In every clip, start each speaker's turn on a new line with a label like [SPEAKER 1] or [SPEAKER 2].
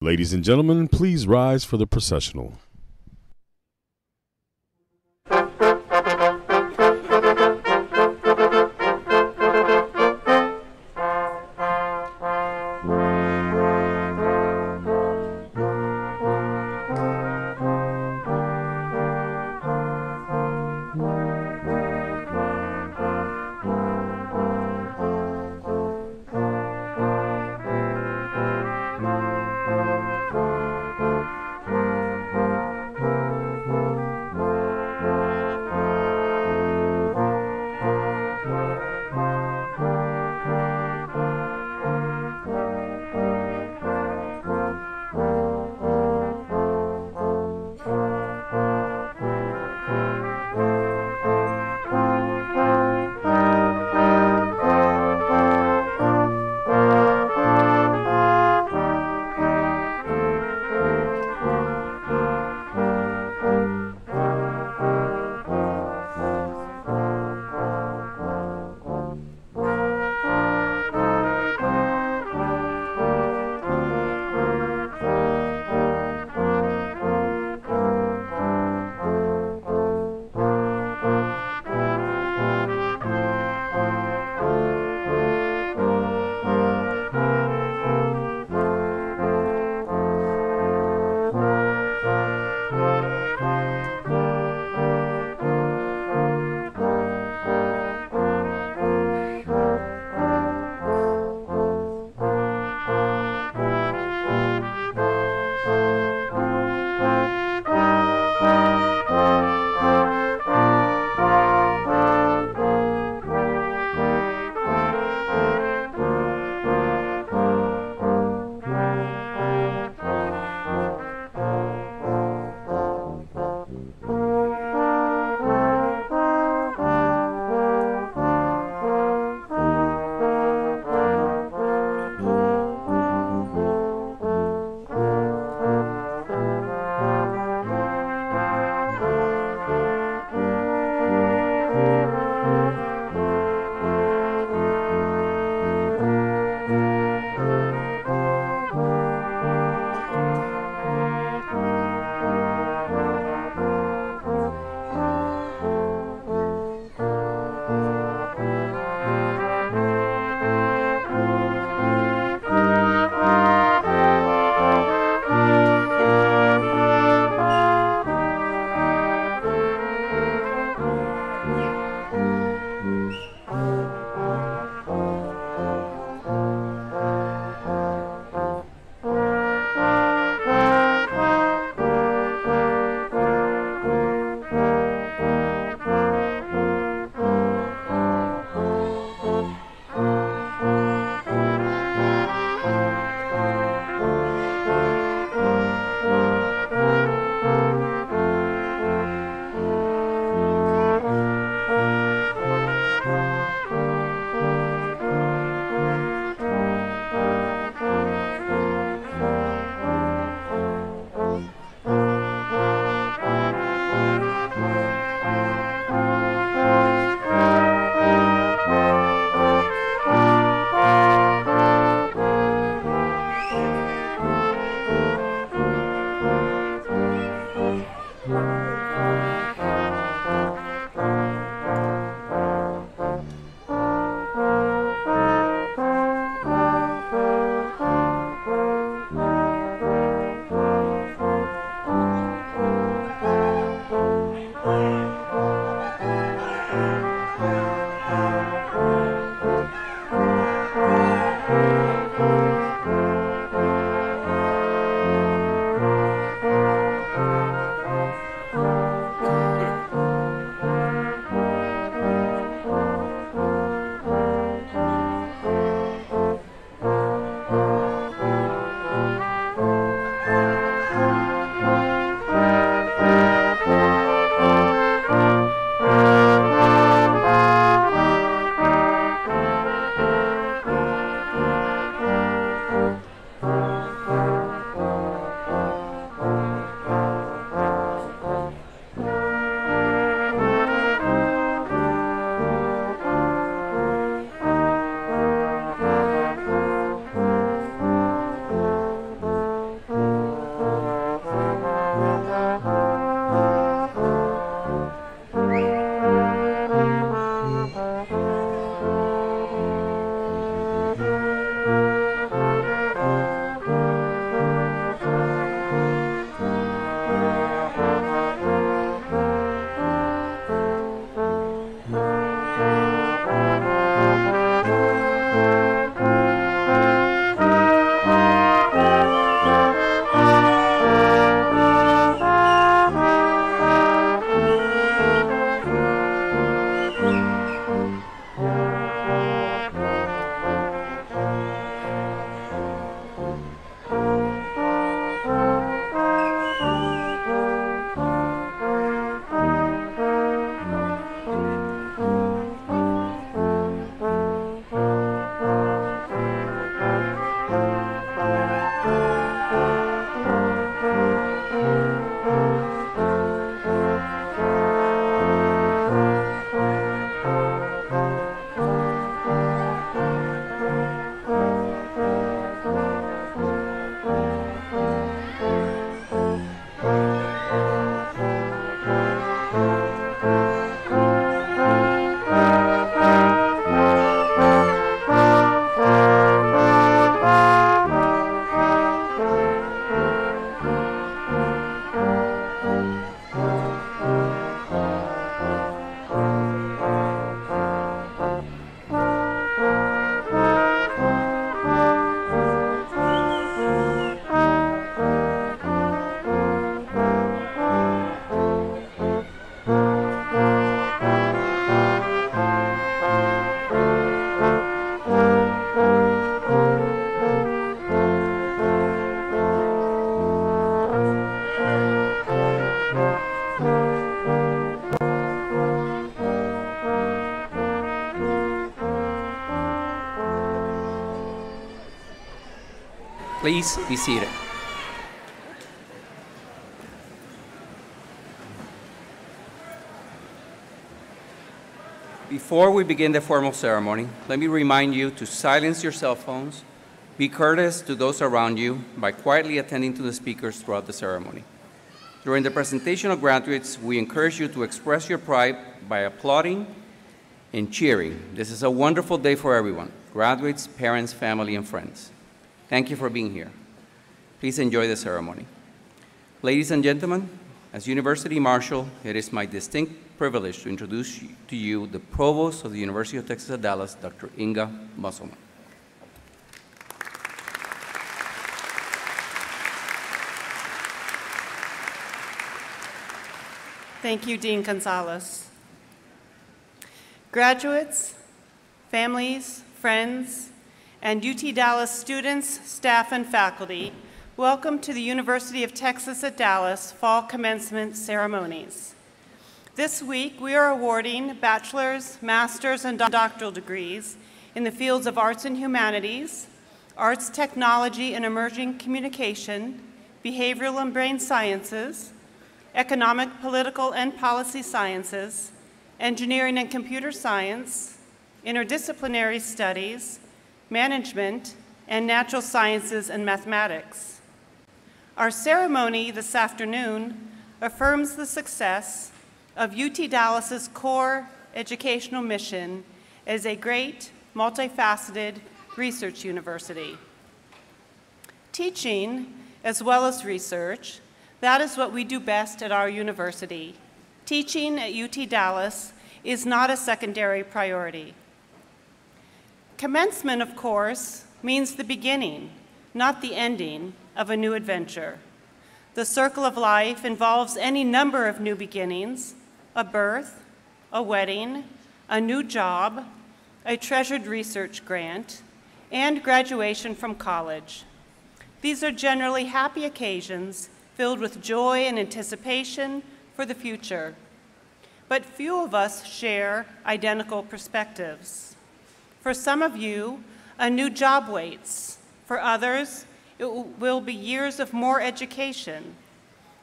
[SPEAKER 1] Ladies and gentlemen, please rise for the processional.
[SPEAKER 2] Please be seated. Before we begin the formal ceremony, let me remind you to silence your cell phones, be courteous to those around you by quietly attending to the speakers throughout the ceremony. During the presentation of graduates, we encourage you to express your pride by applauding and cheering. This is a wonderful day for everyone, graduates, parents, family, and friends. Thank you for being here. Please enjoy the ceremony. Ladies and gentlemen, as University Marshal, it is my distinct privilege to introduce to you the Provost of the University of Texas at Dallas, Dr. Inga Musselman.
[SPEAKER 3] Thank you, Dean Gonzalez. Graduates, families, friends, and UT Dallas students, staff, and faculty, welcome to the University of Texas at Dallas Fall Commencement ceremonies. This week, we are awarding bachelor's, master's, and doctoral degrees in the fields of arts and humanities, arts, technology, and emerging communication, behavioral and brain sciences, economic, political, and policy sciences, engineering and computer science, interdisciplinary studies, management, and natural sciences and mathematics. Our ceremony this afternoon affirms the success of UT Dallas's core educational mission as a great, multifaceted research university. Teaching, as well as research, that is what we do best at our university. Teaching at UT Dallas is not a secondary priority. Commencement, of course, means the beginning, not the ending, of a new adventure. The circle of life involves any number of new beginnings: a birth, a wedding, a new job, a treasured research grant, and graduation from college. These are generally happy occasions filled with joy and anticipation for the future. But few of us share identical perspectives. For some of you, a new job waits. For others, it will be years of more education.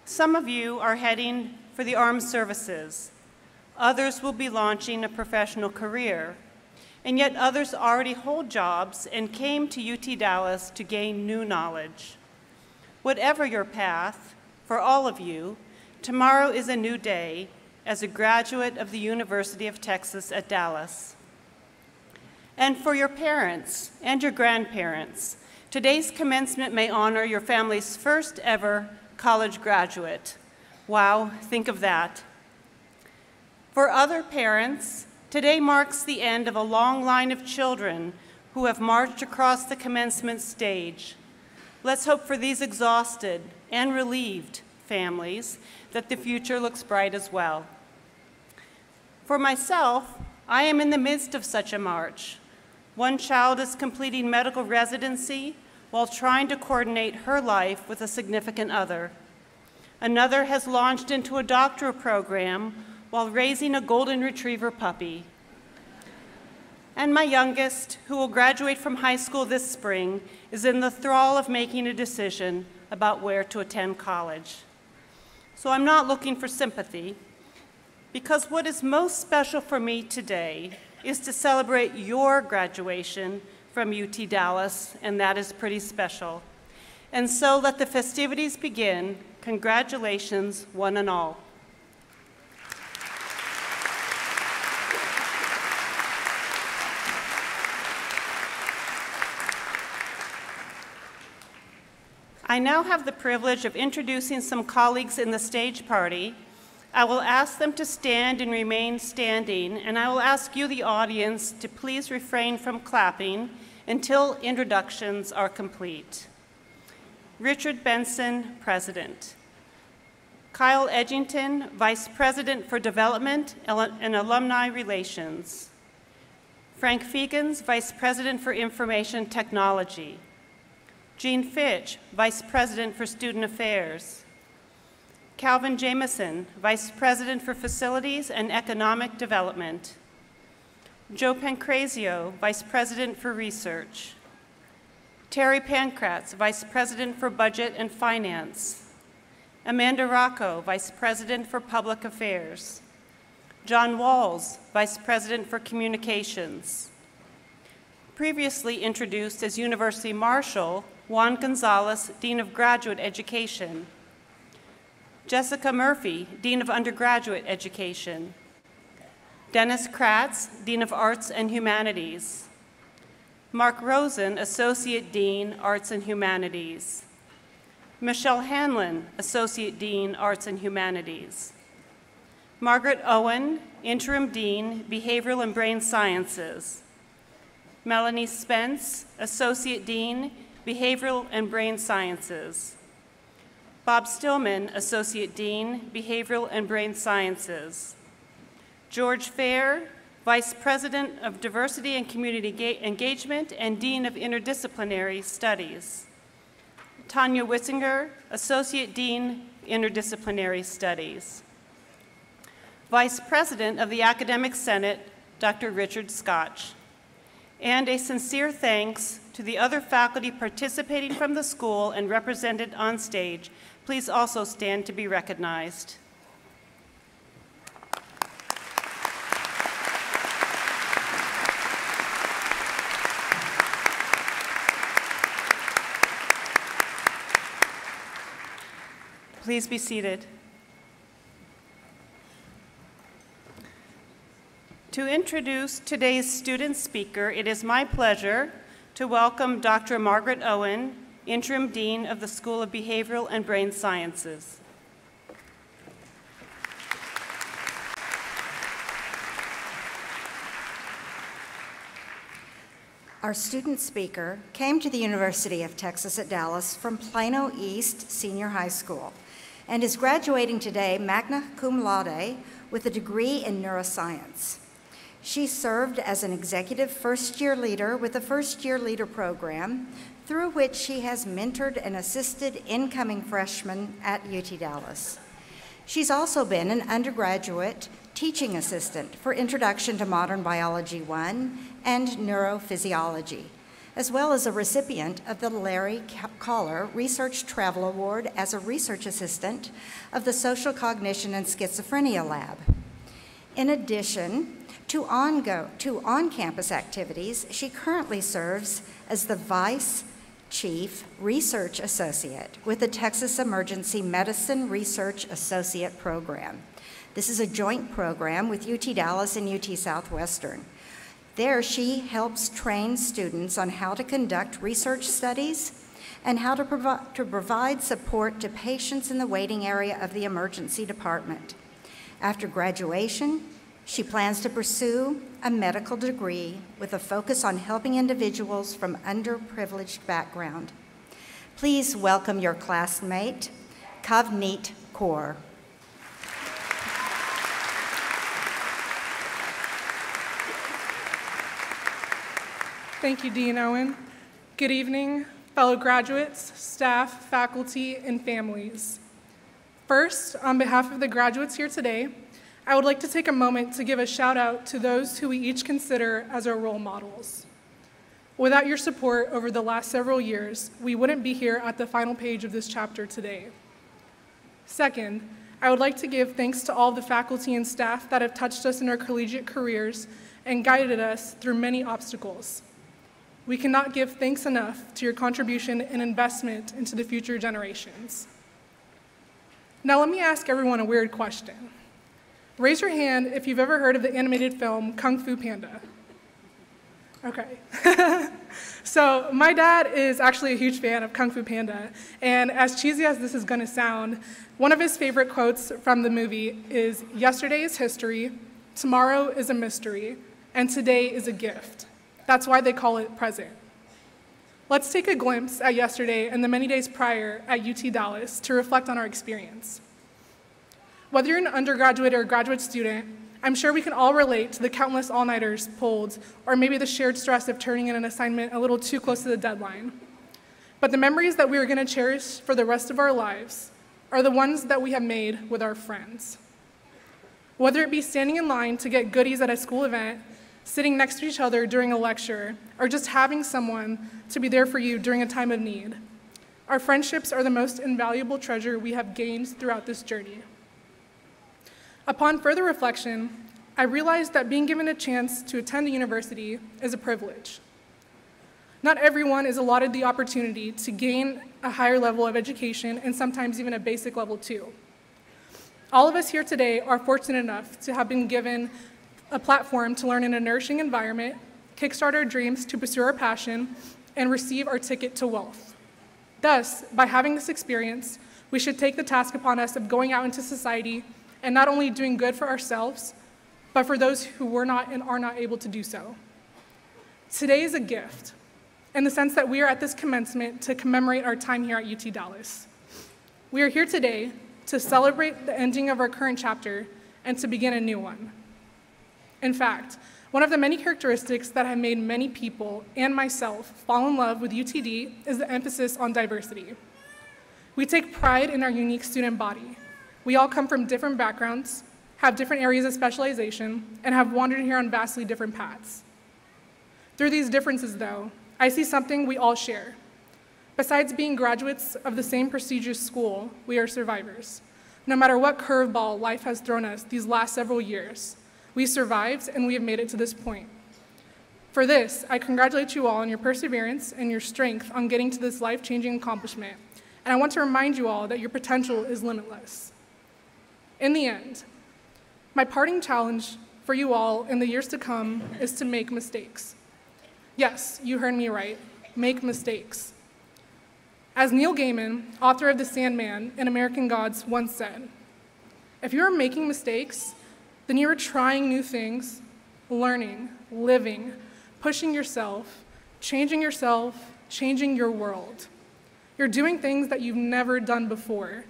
[SPEAKER 3] Some of you are heading for the armed services. Others will be launching a professional career. And yet others already hold jobs and came to UT Dallas to gain new knowledge. Whatever your path, for all of you, tomorrow is a new day as a graduate of the University of Texas at Dallas. And for your parents and your grandparents, today's commencement may honor your family's first ever college graduate. Wow, think of that. For other parents, today marks the end of a long line of children who have marched across the commencement stage. Let's hope for these exhausted and relieved families that the future looks bright as well. For myself, I am in the midst of such a march. One child is completing medical residency while trying to coordinate her life with a significant other. Another has launched into a doctoral program while raising a golden retriever puppy. And my youngest, who will graduate from high school this spring, is in the thrall of making a decision about where to attend college. So I'm not looking for sympathy, because what is most special for me today is to celebrate your graduation from UT Dallas, and that is pretty special. And so let the festivities begin. Congratulations, one and all. I now have the privilege of introducing some colleagues in the stage party. I will ask them to stand and remain standing, and I will ask you, the audience, to please refrain from clapping until introductions are complete. Richard Benson, President. Kyle Edgington, Vice President for Development and Alumni Relations. Frank Fegans, Vice President for Information Technology. Jean Fitch, Vice President for Student Affairs. Calvin Jameson, Vice President for Facilities and Economic Development. Joe Pancrazio, Vice President for Research. Terry Pankratz, Vice President for Budget and Finance. Amanda Rocco, Vice President for Public Affairs. John Walls, Vice President for Communications. Previously introduced as University Marshal, Juan Gonzalez, Dean of Graduate Education. Jessica Murphy, Dean of Undergraduate Education. Dennis Kratz, Dean of Arts and Humanities. Mark Rosen, Associate Dean, Arts and Humanities. Michelle Hanlon, Associate Dean, Arts and Humanities. Margaret Owen, Interim Dean, Behavioral and Brain Sciences. Melanie Spence, Associate Dean, Behavioral and Brain Sciences. Bob Stillman, Associate Dean, Behavioral and Brain Sciences. George Fair, Vice President of Diversity and Community Engagement and Dean of Interdisciplinary Studies. Tanya Wissinger, Associate Dean, Interdisciplinary Studies. Vice President of the Academic Senate, Dr. Richard Scotch. And a sincere thanks to the other faculty participating from the school and represented on stage. Please also stand to be recognized. Please be seated. To introduce today's student speaker, it is my pleasure to welcome Dr. Margaret Owen, Interim Dean of the School of Behavioral and Brain Sciences.
[SPEAKER 4] Our student speaker came to the University of Texas at Dallas from Plano East Senior High School and is graduating today magna cum laude with a degree in neuroscience. She served as an executive first-year leader with the First Year Leader Program, through which she has mentored and assisted incoming freshmen at UT Dallas. She's also been an undergraduate teaching assistant for Introduction to Modern Biology 1 and Neurophysiology, as well as a recipient of the Larry Collar Research Travel Award as a research assistant of the Social Cognition and Schizophrenia Lab. In addition to on-campus activities, she currently serves as the Vice Chief Research Associate with the Texas Emergency Medicine Research Associate Program. This is a joint program with UT Dallas and UT Southwestern. There, she helps train students on how to conduct research studies and how to provide support to patients in the waiting area of the emergency department. After graduation, she plans to pursue a medical degree with a focus on helping individuals from underprivileged background. Please welcome your classmate, Kavneet Kaur.
[SPEAKER 5] Thank you, Dean Owen. Good evening, fellow graduates, staff, faculty, and families. First, on behalf of the graduates here today, I would like to take a moment to give a shout out to those who we each consider as our role models. Without your support over the last several years, we wouldn't be here at the final page of this chapter today. Second, I would like to give thanks to all the faculty and staff that have touched us in our collegiate careers and guided us through many obstacles. We cannot give thanks enough to your contribution and investment into the future generations. Now let me ask everyone a weird question. Raise your hand if you've ever heard of the animated film Kung Fu Panda. Okay. So my dad is actually a huge fan of Kung Fu Panda, and as cheesy as this is gonna sound, one of his favorite quotes from the movie is, "Yesterday is history, tomorrow is a mystery, and today is a gift." That's why they call it present. Let's take a glimpse at yesterday and the many days prior at UT Dallas to reflect on our experience. Whether you're an undergraduate or a graduate student, I'm sure we can all relate to the countless all-nighters pulled, or maybe the shared stress of turning in an assignment a little too close to the deadline. But the memories that we are going to cherish for the rest of our lives are the ones that we have made with our friends. Whether it be standing in line to get goodies at a school event, sitting next to each other during a lecture, or just having someone to be there for you during a time of need. Our friendships are the most invaluable treasure we have gained throughout this journey. Upon further reflection, I realized that being given a chance to attend a university is a privilege. Not everyone is allotted the opportunity to gain a higher level of education and sometimes even a basic level too. All of us here today are fortunate enough to have been given a platform to learn in a nourishing environment, kickstart our dreams to pursue our passion, and receive our ticket to wealth. Thus, by having this experience, we should take the task upon us of going out into society and not only doing good for ourselves, but for those who were not and are not able to do so. Today is a gift, in the sense that we are at this commencement to commemorate our time here at UT Dallas. We are here today to celebrate the ending of our current chapter and to begin a new one. In fact, one of the many characteristics that have made many people and myself fall in love with UTD is the emphasis on diversity. We take pride in our unique student body. We all come from different backgrounds, have different areas of specialization, and have wandered here on vastly different paths. Through these differences, though, I see something we all share. Besides being graduates of the same prestigious school, we are survivors. No matter what curveball life has thrown us these last several years, we survived and we have made it to this point. For this, I congratulate you all on your perseverance and your strength on getting to this life-changing accomplishment, and I want to remind you all that your potential is limitless. In the end, my parting challenge for you all in the years to come is to make mistakes. Yes, you heard me right, make mistakes. As Neil Gaiman, author of The Sandman and American Gods, once said, if you are making mistakes, then you are trying new things, learning, living, pushing yourself, changing your world. You're doing things that you've never done before,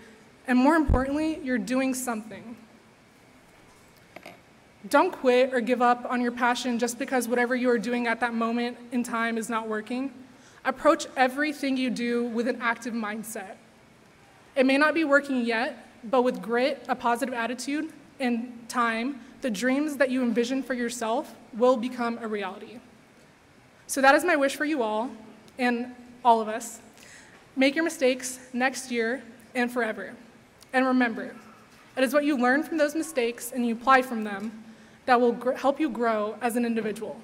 [SPEAKER 5] and more importantly, you're doing something. Don't quit or give up on your passion just because whatever you are doing at that moment in time is not working. Approach everything you do with an active mindset. It may not be working yet, but with grit, a positive attitude, and time, the dreams that you envision for yourself will become a reality. So that is my wish for you all, and all of us. Make your mistakes next year and forever. And remember, it is what you learn from those mistakes and you apply from them that will help you grow as an individual.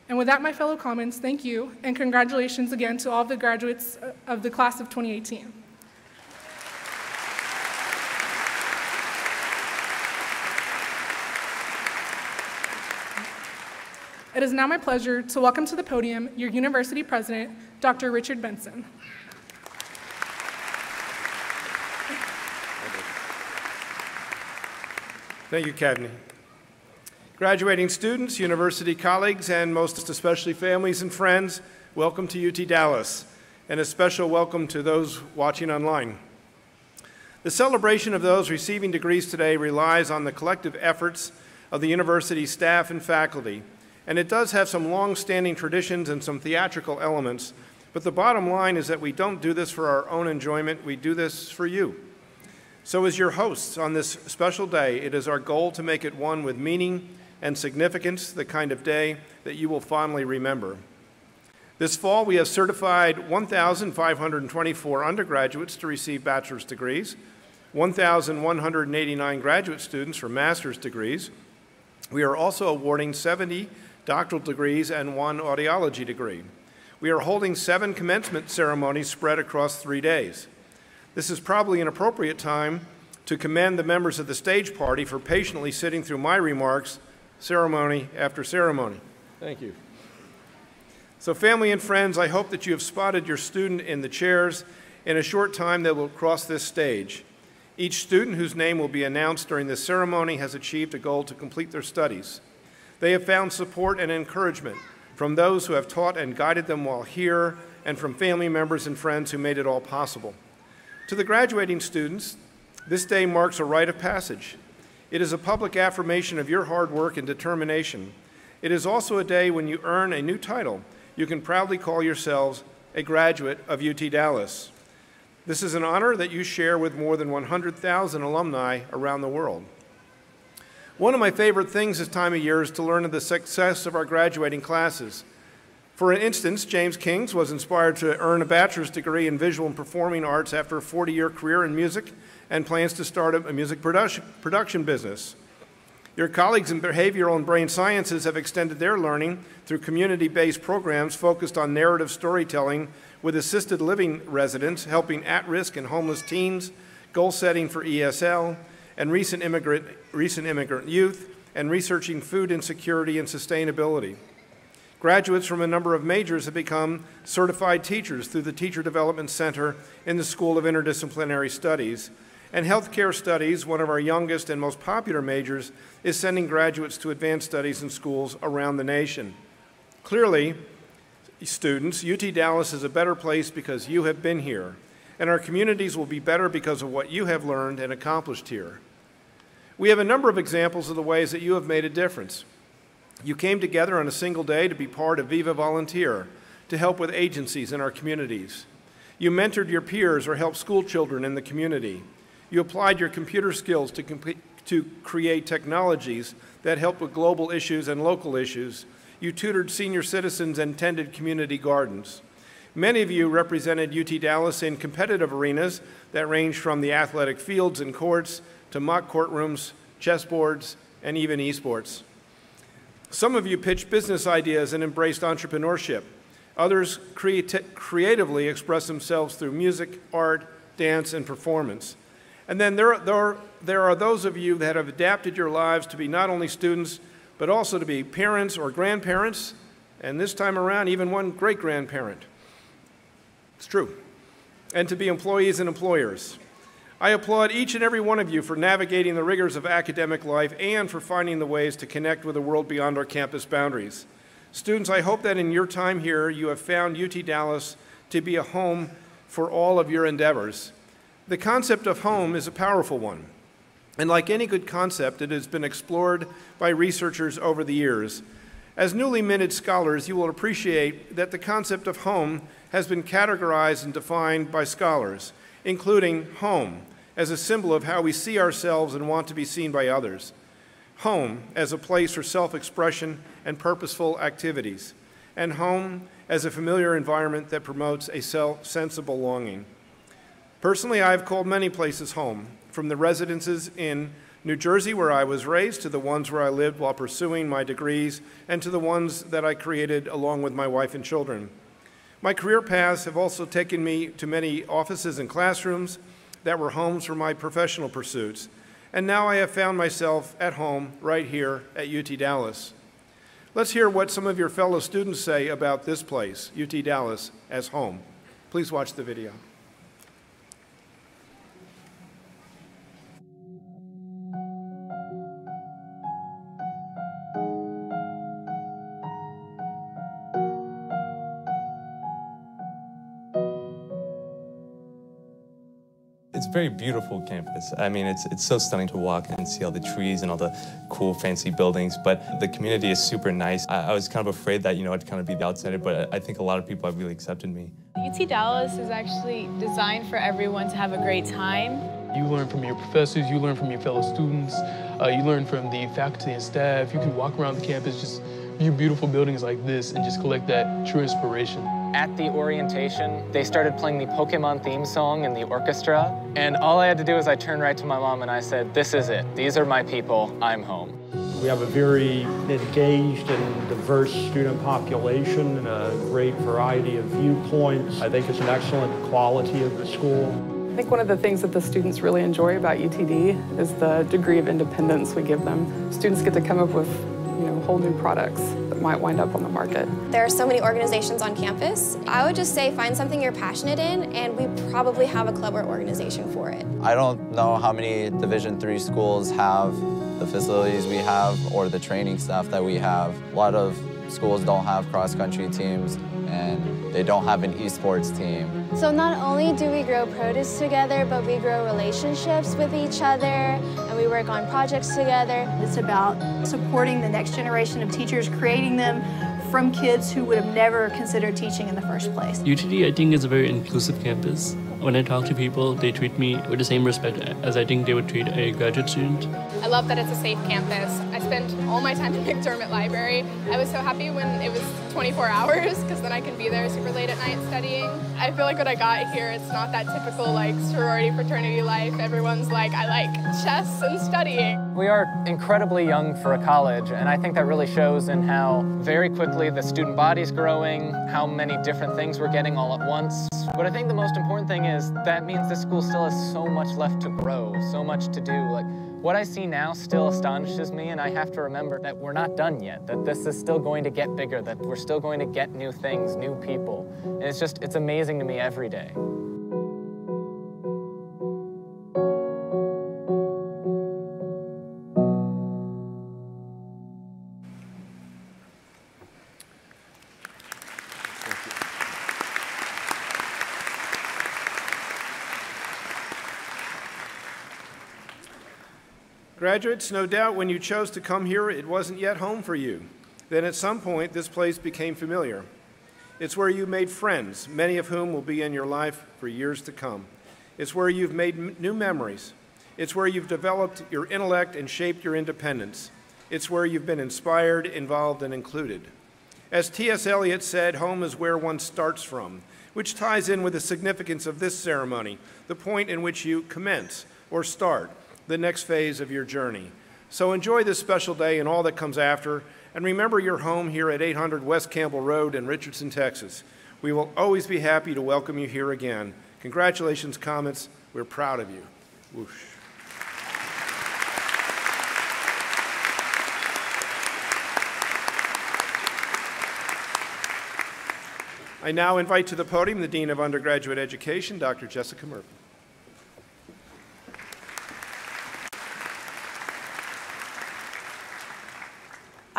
[SPEAKER 5] And with that, my fellow Commons, thank you, and congratulations again to all of the graduates of the class of 2018. It is now my pleasure to welcome to the podium your university president, Dr. Richard Benson.
[SPEAKER 6] Thank you, Kavneet. Graduating students, university colleagues, and most especially families and friends, welcome to UT Dallas, and a special welcome to those watching online. The celebration of those receiving degrees today relies on the collective efforts of the university staff and faculty, and it does have some long-standing traditions and some theatrical elements, but the bottom line is that we don't do this for our own enjoyment, we do this for you. So as your hosts on this special day, it is our goal to make it one with meaning and significance, the kind of day that you will fondly remember. This fall, we have certified 1,524 undergraduates to receive bachelor's degrees, 1,189 graduate students for master's degrees. We are also awarding 70 doctoral degrees and 1 audiology degree. We are holding 7 commencement ceremonies spread across 3 days. This is probably an appropriate time to commend the members of the stage party for patiently sitting through my remarks ceremony after ceremony. Thank you. So family and friends, I hope that you have spotted your student in the chairs. In a short time, they will cross this stage. Each student whose name will be announced during this ceremony has achieved a goal to complete their studies. They have found support and encouragement from those who have taught and guided them while here, and from family members and friends who made it all possible. To the graduating students, this day marks a rite of passage. It is a public affirmation of your hard work and determination. It is also a day when you earn a new title. You can proudly call yourselves a graduate of UT Dallas. This is an honor that you share with more than 100,000 alumni around the world. One of my favorite things this time of year is to learn of the success of our graduating classes. For instance, James Kings was inspired to earn a bachelor's degree in visual and performing arts after a 40-year career in music and plans to start a music production business. Your colleagues in behavioral and brain sciences have extended their learning through community-based programs focused on narrative storytelling with assisted living residents, helping at-risk and homeless teens, goal setting for ESL, and recent immigrant youth, and researching food insecurity and sustainability. Graduates from a number of majors have become certified teachers through the Teacher Development Center in the School of Interdisciplinary Studies. And healthcare studies, one of our youngest and most popular majors, is sending graduates to advanced studies in schools around the nation. Clearly, students, UT Dallas is a better place because you have been here, and our communities will be better because of what you have learned and accomplished here. We have a number of examples of the ways that you have made a difference. You came together on a single day to be part of Viva Volunteer, to help with agencies in our communities. You mentored your peers or helped school children in the community. You applied your computer skills to create technologies that help with global issues and local issues. You tutored senior citizens and tended community gardens. Many of you represented UT Dallas in competitive arenas that ranged from the athletic fields and courts to mock courtrooms, chessboards, and even esports. Some of you pitched business ideas and embraced entrepreneurship. Others creatively expressed themselves through music, art, dance, and performance. And then there are those of you that have adapted your lives to be not only students, but also to be parents or grandparents, and this time around, even one great-grandparent. It's true. And to be employees and employers. I applaud each and every one of you for navigating the rigors of academic life and for finding the ways to connect with the world beyond our campus boundaries. Students, I hope that in your time here, you have found UT Dallas to be a home for all of your endeavors. The concept of home is a powerful one. And like any good concept, it has been explored by researchers over the years. As newly minted scholars, you will appreciate that the concept of home has been categorized and defined by scholars, including home as a symbol of how we see ourselves and want to be seen by others. Home as a place for self-expression and purposeful activities. And home as a familiar environment that promotes a sense of belonging. Personally, I have called many places home, from the residences in New Jersey, where I was raised, to the ones where I lived while pursuing my degrees, and to the ones that I created along with my wife and children. My career paths have also taken me to many offices and classrooms that were homes for my professional pursuits. And now I have found myself at home right here at UT Dallas. Let's hear what some of your fellow students say about this place, UT Dallas, as home. Please watch the video.
[SPEAKER 7] It's a very beautiful campus. I mean, it's so stunning to walk and see all the trees and all the cool, fancy buildings, but the community is super nice. I was kind of afraid that, I'd kind of be the outsider, but I think a lot of people have really accepted me.
[SPEAKER 8] UT Dallas is actually designed for everyone to have a great time.
[SPEAKER 9] You learn from your professors, you learn from your fellow students, you learn from the faculty and staff. You can walk around the campus, just view beautiful buildings like this and just collect that true inspiration.
[SPEAKER 10] At the orientation, they started playing the Pokemon theme song in the orchestra, and all I had to do was I turned right to my mom and I said, "This is it. These are my people. I'm home."
[SPEAKER 11] We have a very engaged and diverse student population and a great variety of viewpoints. I think it's an excellent quality of the school.
[SPEAKER 12] I think one of the things that the students really enjoy about UTD is the degree of independence we give them. Students get to come up with whole new products that might wind up on the market.
[SPEAKER 13] There are so many organizations on campus. I would just say find something you're passionate in, and we probably have a club or organization for it.
[SPEAKER 14] I don't know how many Division III schools have the facilities we have or the training staff that we have. A lot of schools don't have cross-country teams, and they don't have an esports team.
[SPEAKER 15] So not only do we grow produce together, but we grow relationships with each other, and we work on projects together.
[SPEAKER 16] It's about supporting the next generation of teachers, creating them from kids who would have never considered teaching in the first place.
[SPEAKER 17] UTD, I think, is a very inclusive campus. When I talk to people, they treat me with the same respect as I think they would treat a graduate student.
[SPEAKER 18] I love that it's a safe campus. I spend all my time in McDermott Library. I was so happy when it was 24 hours because then I can be there super late at night studying. I feel like when I got here, it's not that typical like sorority fraternity life. Everyone's like, I like chess and studying.
[SPEAKER 10] We are incredibly young for a college, and I think that really shows in how very quickly the student body's growing, how many different things we're getting all at once. But I think the most important thing is that means this school still has so much left to grow, so much to do. Like, what I see now still astonishes me, and I have to remember that we're not done yet, that this is still going to get bigger, that we're still going to get new things, new people. And it's amazing to me every day.
[SPEAKER 6] Graduates, no doubt when you chose to come here, it wasn't yet home for you. Then at some point, this place became familiar. It's where you made friends, many of whom will be in your life for years to come. It's where you've made new memories. It's where you've developed your intellect and shaped your independence. It's where you've been inspired, involved, and included. As T.S. Eliot said, home is where one starts from, which ties in with the significance of this ceremony, the point in which you commence or start the next phase of your journey. So enjoy this special day and all that comes after, and remember your home here at 800 West Campbell Road in Richardson, Texas. We will always be happy to welcome you here again. Congratulations, Comets. We're proud of you. Whoosh. I now invite to the podium the Dean of Undergraduate Education, Dr. Jessica Murphy.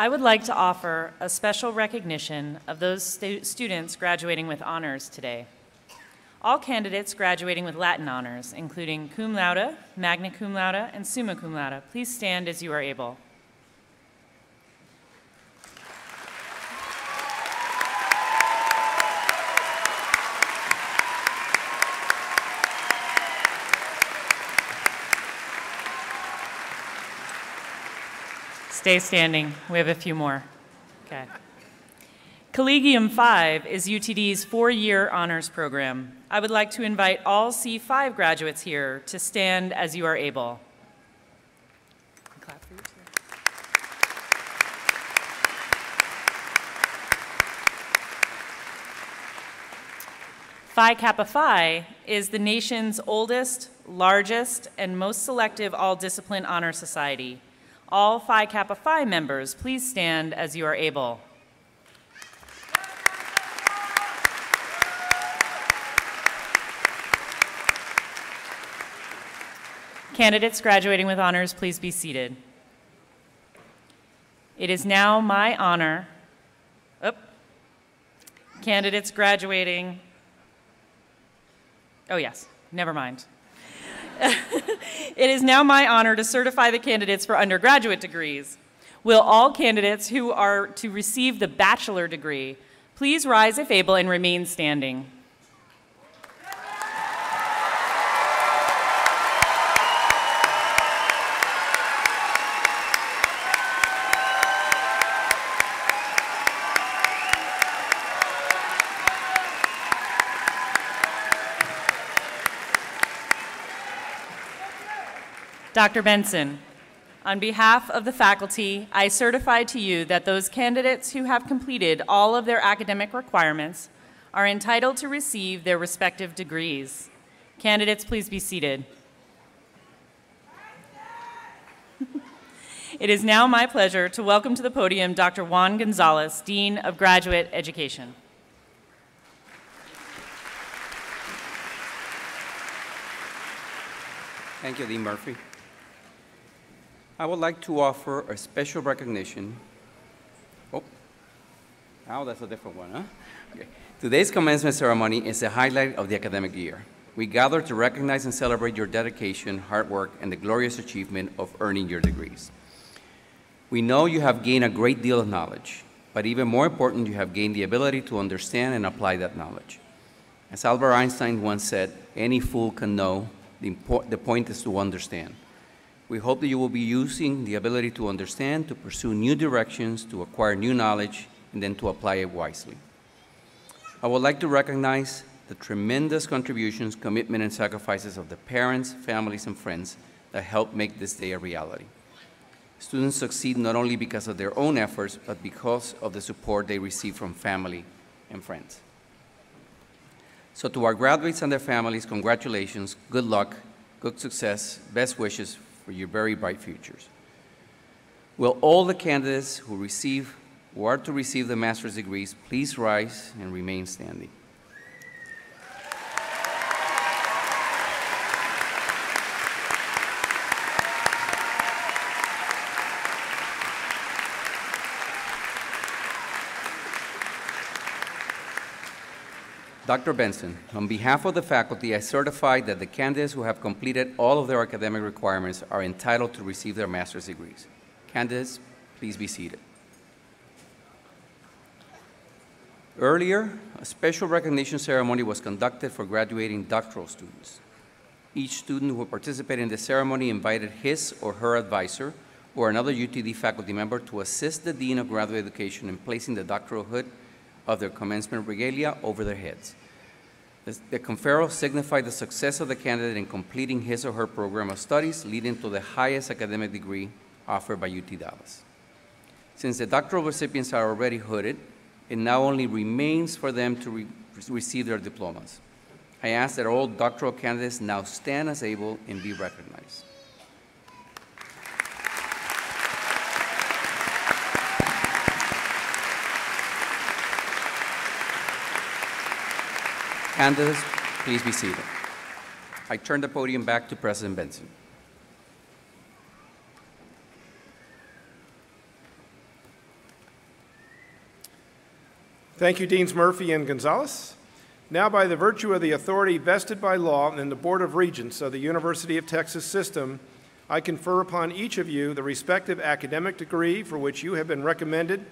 [SPEAKER 19] I would like to offer a special recognition of those students graduating with honors today. All candidates graduating with Latin honors, including cum laude, magna cum laude, and summa cum laude, please stand as you are able. Stay standing. We have a few more. Okay. Collegium 5 is UTD's 4-year honors program. I would like to invite all C5 graduates here to stand as you are able. Clap for you too. Phi Kappa Phi is the nation's oldest, largest, and most selective all-discipline honor society. All Phi Kappa Phi members, please stand as you are able. Candidates graduating with honors, please be seated. It is now my honor. Candidates graduating. Oh yes, never mind. It is now my honor to certify the candidates for undergraduate degrees. Will all candidates who are to receive the bachelor degree please rise if able and remain standing. Dr. Benson, on behalf of the faculty, I certify to you that those candidates who have completed all of their academic requirements are entitled to receive their respective degrees. Candidates, please be seated. It is now my pleasure to welcome to the podium Dr. Juan Gonzalez, Dean of Graduate Education.
[SPEAKER 2] Thank you, Dean Murphy. I would like to offer a special recognition. Oh, that's a different one, huh? Okay. Today's commencement ceremony is the highlight of the academic year. We gather to recognize and celebrate your dedication, hard work, and the glorious achievement of earning your degrees. We know you have gained a great deal of knowledge, but even more important, you have gained the ability to understand and apply that knowledge. As Albert Einstein once said, any fool can know, the point is to understand. We hope that you will be using the ability to understand, to pursue new directions, to acquire new knowledge, and then to apply it wisely. I would like to recognize the tremendous contributions, commitment, and sacrifices of the parents, families, and friends that helped make this day a reality. Students succeed not only because of their own efforts, but because of the support they receive from family and friends. So to our graduates and their families, congratulations, good luck, good success, best wishes for your very bright futures. Will all the candidates who are to receive the master's degrees please rise and remain standing? Dr. Benson, on behalf of the faculty, I certify that the candidates who have completed all of their academic requirements are entitled to receive their master's degrees. Candidates, please be seated. Earlier, a special recognition ceremony was conducted for graduating doctoral students. Each student who participated in the ceremony invited his or her advisor or another UTD faculty member to assist the Dean of Graduate Education in placing the doctoral hood of their commencement regalia over their heads. The conferral signified the success of the candidate in completing his or her program of studies, leading to the highest academic degree offered by UT Dallas. Since the doctoral recipients are already hooded, it now only remains for them to receive their diplomas. I ask that all doctoral candidates now stand as able and be recognized. Candidates, please be seated. I turn the podium back to President Benson.
[SPEAKER 6] Thank you, Deans Murphy and Gonzalez. Now, by the virtue of the authority vested by law in the Board of Regents of the University of Texas System, I confer upon each of you the respective academic degree for which you have been recommended,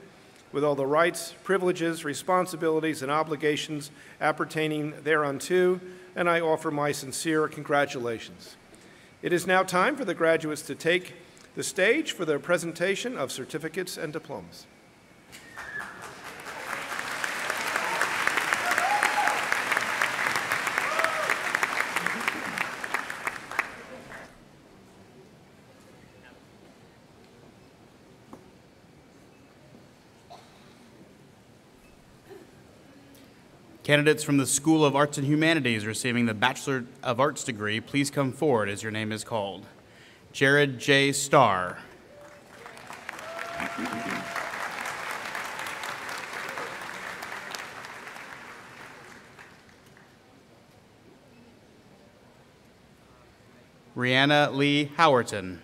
[SPEAKER 6] with all the rights, privileges, responsibilities, and obligations appertaining thereunto, and I offer my sincere congratulations. It is now time for the graduates to take the stage for the presentation of certificates and diplomas.
[SPEAKER 20] Candidates from the School of Arts and Humanities receiving the Bachelor of Arts degree, please come forward as your name is called. Jared J. Starr. Rihanna Lee Howerton.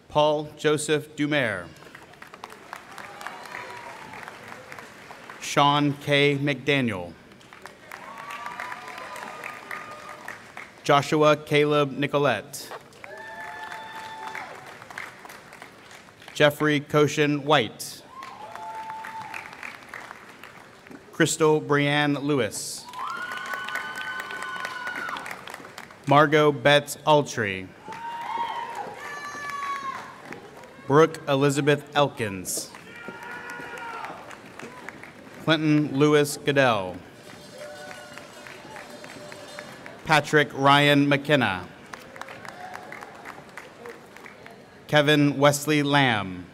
[SPEAKER 20] Paul Joseph Dumer. Sean K. McDaniel. Joshua Caleb Nicolette. Jeffrey Koshin White. Crystal Brianne Lewis. Margot Betts Altry. Brooke Elizabeth Elkins. Clinton Lewis Goodell. Patrick Ryan McKenna. Kevin Wesley Lamb.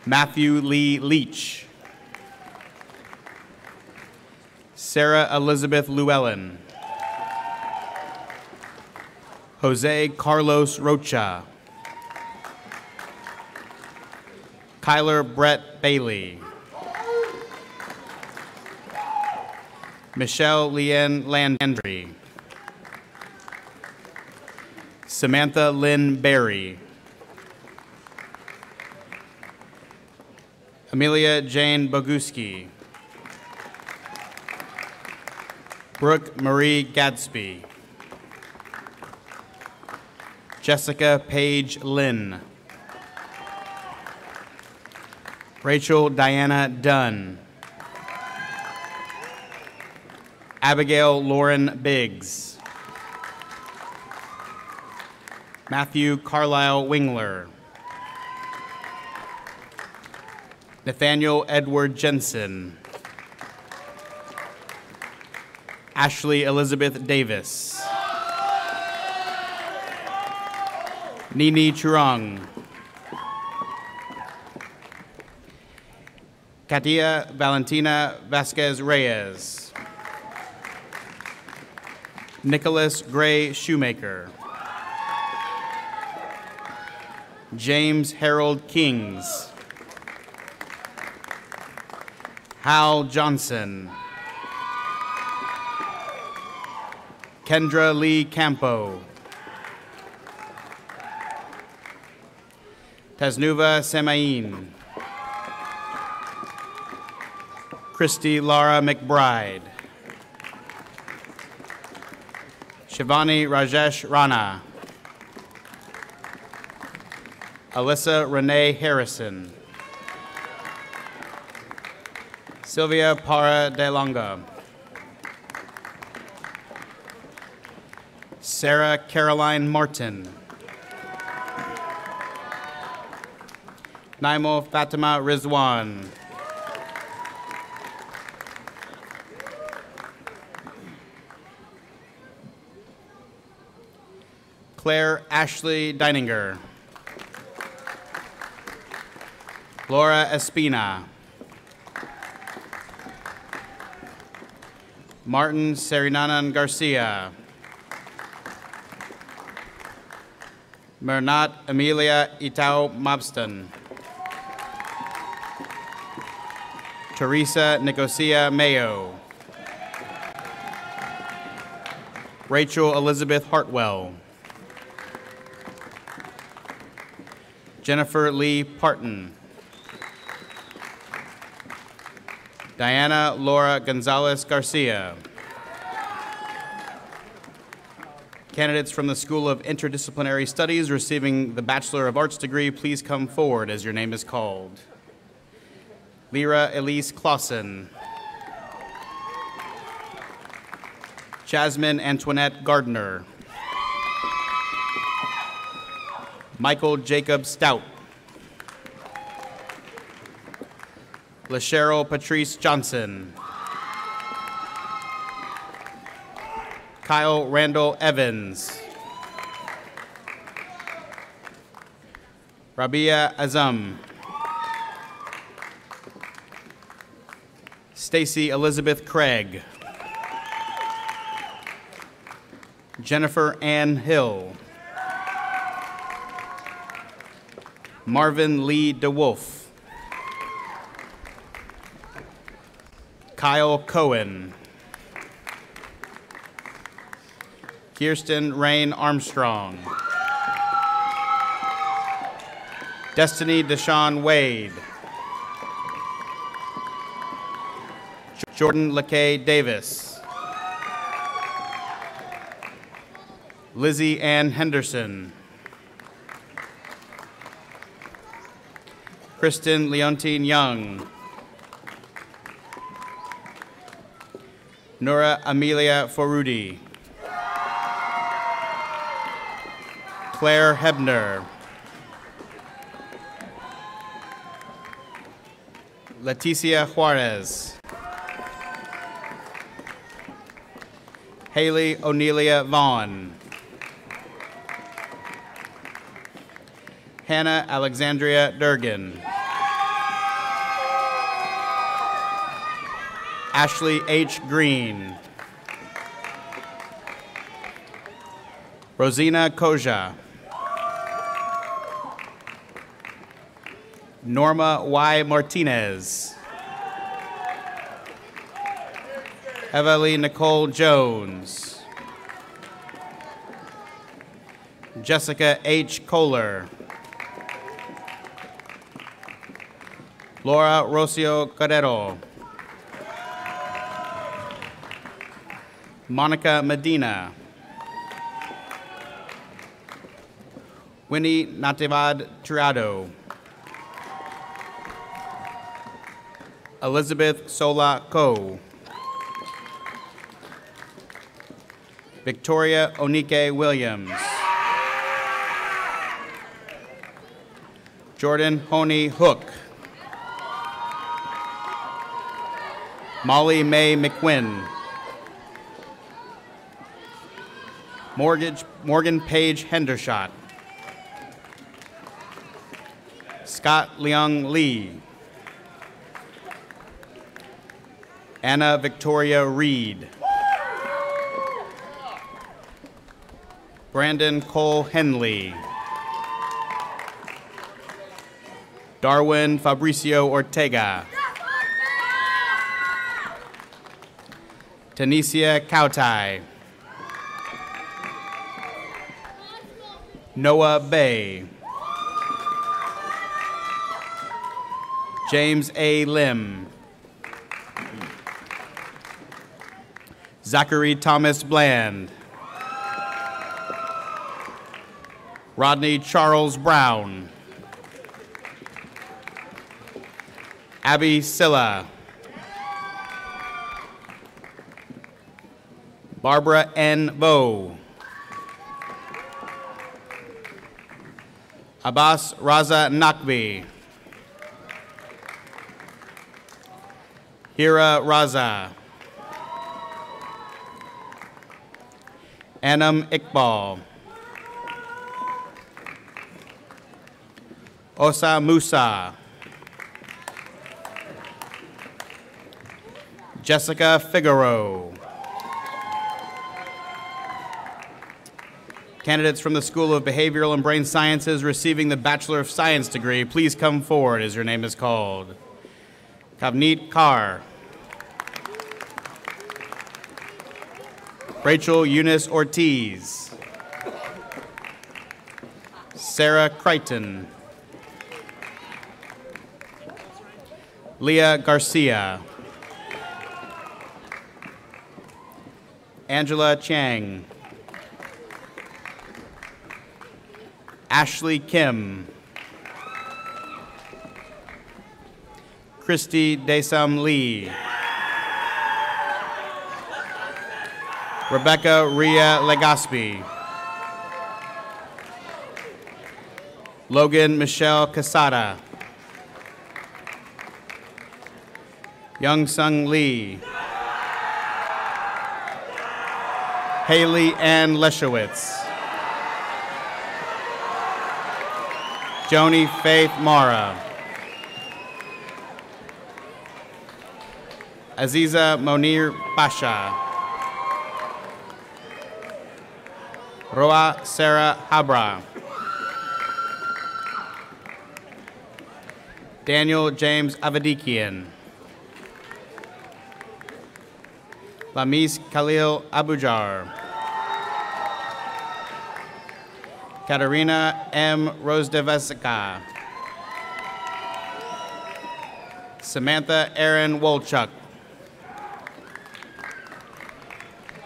[SPEAKER 20] Matthew Lee Leach. Sarah Elizabeth Llewellyn. Jose Carlos Rocha. Kyler Brett Bailey. Michelle Leanne Landry. Samantha Lynn Berry. Amelia Jane Boguski. Brooke Marie Gadsby. Jessica Paige Lynn. Rachel Diana Dunn. Abigail Lauren Biggs. Matthew Carlisle Wingler. Nathaniel Edward Jensen. Ashley Elizabeth Davis. Nini Churang. Katia Valentina Vasquez Reyes. Nicholas Gray Shoemaker. James Harold Kings. Hal Johnson. Kendra Lee Campo. Tasnuva Semain. Christy Lara McBride. Shivani Rajesh Rana. Alyssa Renee Harrison. Sylvia Para de Longa. Sarah Caroline Martin. Naimo Fatima Rizwan. Claire Ashley Deininger. Laura Espina. Martin Serinanan Garcia. Mernat Amelia Itao Mobston. Teresa Nicosia Mayo. Rachel Elizabeth Hartwell. Jennifer Lee Parton. Diana Laura Gonzalez Garcia. Candidates from the School of Interdisciplinary Studies receiving the Bachelor of Arts degree, please come forward as your name is called. Lyra Elise Clausen. Jasmine Antoinette Gardner. Michael Jacob Stout. LaCheryl Patrice Johnson. Kyle Randall Evans. Rabia Azam. Stacy Elizabeth Craig. Jennifer Ann Hill. Marvin Lee DeWolf. Kyle Cohen. Kirsten Rain Armstrong. Destiny Deshawn Wade. Jordan LeKay Davis. Lizzie Ann Henderson. Kristen Leontine Young. Nora Amelia Forudi. Claire Hebner. Leticia Juarez. Haley Onelia Vaughn. Hannah Alexandria Durgan. Ashley H. Green. Rosina Koja. Norma Y. Martinez. Evalie Nicole Jones. Jessica H. Kohler. Laura Rocio Carrero. Monica Medina. Winnie Nativad Tirado. Elizabeth Sola Ko. Victoria Onike Williams. Jordan Honey Hook. Molly May McQuinn. Morgan Page Hendershot. Scott Leung Lee. Anna Victoria Reed. Brandon Cole Henley. Darwin Fabricio Ortega. Tanisha Kautai. Noah Bay. James A. Lim. Zachary Thomas Bland. Rodney Charles Brown. Abby Silla. Barbara N. Vo. Abbas Raza Nakbi. Hira Raza. Anam Iqbal. Osa Musa. Jessica Figaro. Candidates from the School of Behavioral and Brain Sciences receiving the Bachelor of Science degree, please come forward as your name is called. Kavneet Kaur. Rachel Eunice Ortiz. Sarah Crichton. Leah Garcia. Angela Chang. Ashley Kim. Christy Desam Lee. Rebecca Ria Legaspi. Logan Michelle Casada. Young Sung Lee. Haley Ann Leschowitz. Joni Faith Mara. Aziza Monir Pasha. Roa Sarah Habra. Daniel James Avadikian. Lamis Khalil Abujar. Katarina M. Rozdevesika. Samantha Aaron Wolchuk.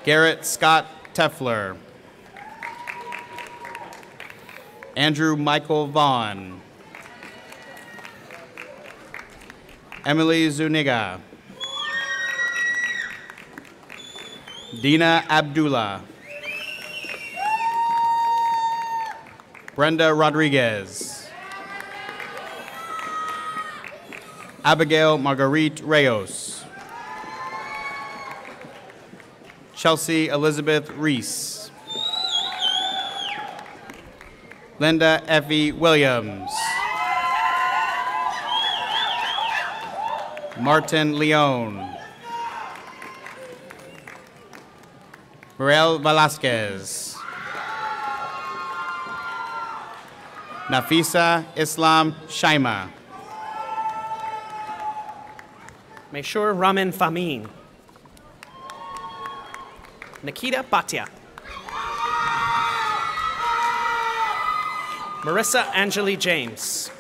[SPEAKER 20] Garrett Scott Teffler. Andrew Michael Vaughn. Emily Zuniga. Dina Abdullah. Brenda Rodriguez. Abigail Marguerite Reyes. Chelsea Elizabeth Reese. Linda Effie Williams. Martin Leone. Morel Velasquez. Nafisa Islam Shaima.
[SPEAKER 21] Meshur Ramin Famin. Nikita Bhatia. Marissa Angeli James.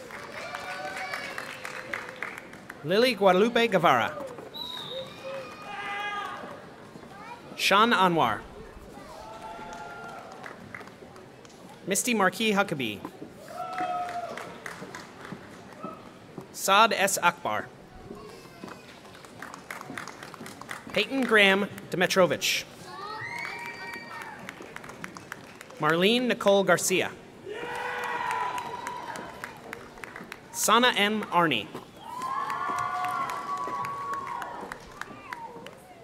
[SPEAKER 21] Lily Guadalupe Guevara. Sean Anwar. Misty Marquis Huckabee. Saad S. Akbar. Peyton Graham Dimitrovich. Marlene Nicole Garcia. Sana M. Arney.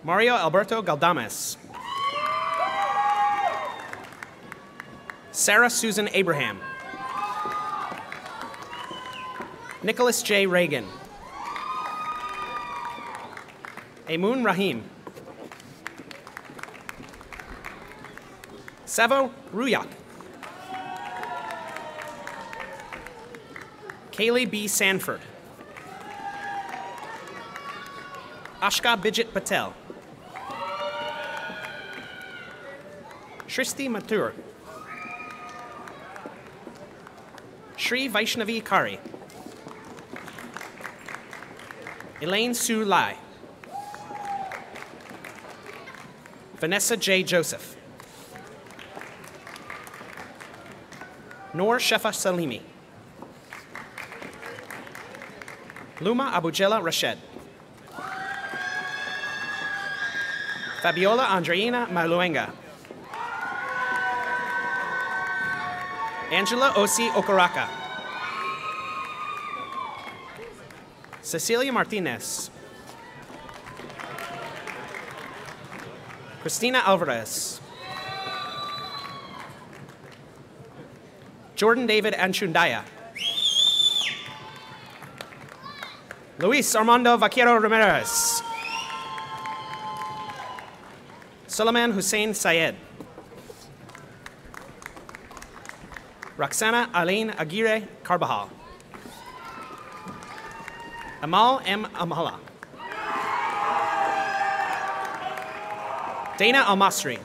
[SPEAKER 21] Mario Alberto Galdames. Sarah Susan Abraham. Nicholas J. Reagan. Emun Rahim. Savo Ruyak. Kaylee B. Sanford. Ashka Bijit Patel. Shristi Mathur. Shri Vaishnavi Kari. Elaine Sue Lai. Vanessa J. Joseph. Noor Shefa Salimi. Luma Abujela Rashed. Fabiola Andreina Maluenga. Angela Osi Okaraka. Cecilia Martinez. Christina Alvarez. Jordan David Anchundaya. Luis Armando Vaquero Ramirez. Suleiman Hussein Syed. Roxana Aline Aguirre Carbajal. Amal M. Amala. Dana Almasri.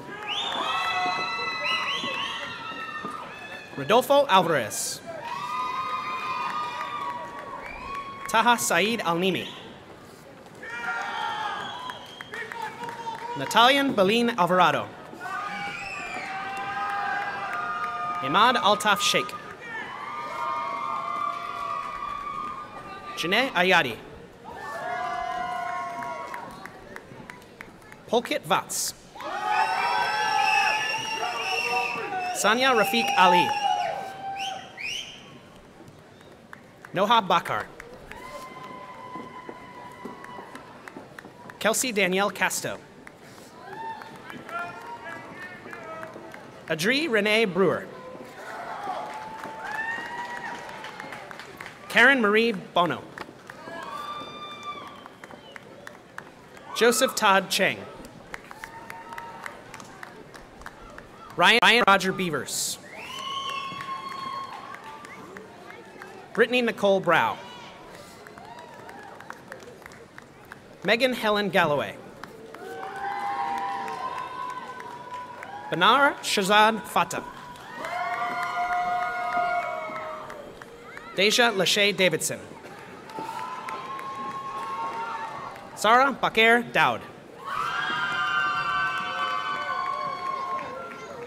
[SPEAKER 21] Rodolfo Alvarez. Taha Saeed Al-Nimi. Natalian Baleen Alvarado. Imad Altaf Sheikh. Janae Ayadi. Polkit Vats. Sanya Rafiq Ali. Noha Bakar. Kelsey Danielle Casto. Adri Renee Brewer. Karen Marie Bono. Joseph Todd Cheng. Ryan Roger Beavers. Brittany Nicole Brow. Megan Helen Galloway. Banar Shazad Fatah. Deja Lachey Davidson. Sarah Bakir Dowd.